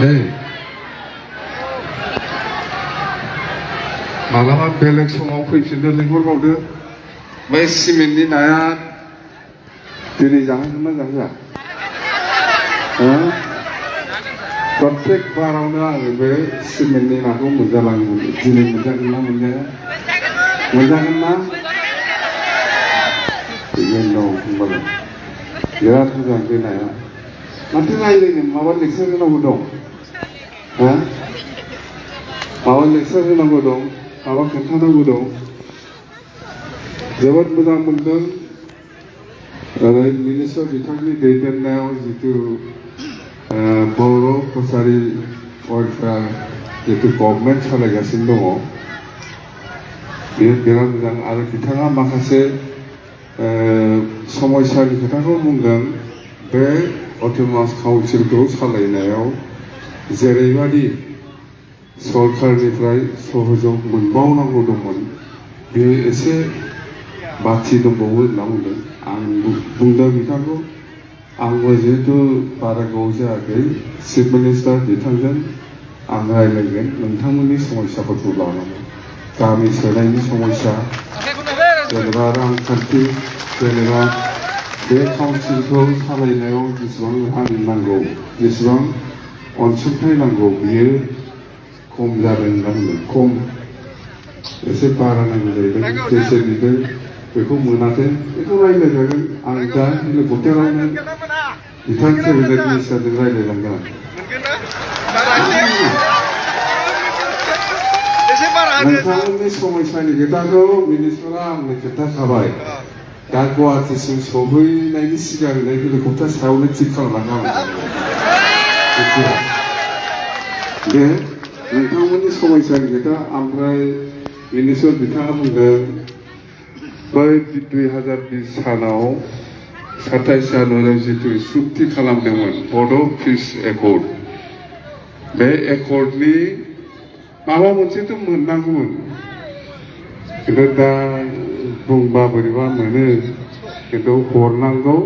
네. 마라마 벨렉 송하고 फैफिननो लिंहरबावदो बै सिमेन्टनि नाया दिनै जाहोगोन ना जाहोआ प्रत्येक बारावनो आङो बे सिमेन्टनि नाखौ मोनजालाङो दिनै मोनजागोन ना मोनजाया मोनजागोन ना बेनो दं होनबालाय बिराद मोजां बे नाया माथो रायलायनो माबा लेक्सार होनांगौ दं माबा लेक्सार होनांगौ दं माबा खोन्थानांगौ दं जोबोद मोजां मोनदों मिनिस्टार बिथांनि दैदेननायाव जितु बर' कसारी वेलफेयार जितु गभर्नमेन्ट सालायगासिनो दङ बेयो बिराद मोजां आरो बिथाङा माखासे समस्यानि खोथाखौ बुंदों बे अट'नमास काउन्सिलखौ सालायनायाव जेरैबादि सरकारनिफ्राय सहयोग मोनबावनांगौ दंमोन बेयो एसे बाखि दंबावो होनना बुंदों आं बुंदों बिथांखौ आंबो जिहेतु बारा गोबाव जायाखै चिफ मिनिस्टार बिथांजों आं रायज्लायगोन नोंथांमोननि समस्याफोरखौ लानानै गामि सोनायनि समस्या जेनेबा रांखान्थि जेनेबा बे काउन्सिलखौ सालायनायाव जेसेबां रां नांगौ जेसेबां अनसुंथाइ नांगौ बियो खम जादों होनना बुंदों खम एसे बारा नांगौ जाहैदों जेसे बिदों बेखौ मोनाखै बेखौ रायज्लायजागोन आं दा हेलिकप्टारावनो बिथां केबिनेट मिनिस्टारजों रायज्लायलांगोन नोंथांमोननि समस्यानि खोथाखौ मिनिस्टारा आंनो खोन्थाखाबाय दा गुवाहाटिसिम सहैनायनि सिगांनो हेलिकप्टार सायावनो थिग खालामलांगोन बे नोंथांमोननि समस्यानि खोथा ओमफ्राय मिनिस्टार बिथाङा बुंदों बै 2020 सानाव 27 जानुवारियाव जितु सुक्ति खालामदोंमोन बड' पिस एकर्ड बे एकर्डनि माबा मोनसेथ' मोननांगौमोन खिन्थु दा बुंबा बोरैबा मोनो खिन्थु हरनांगौ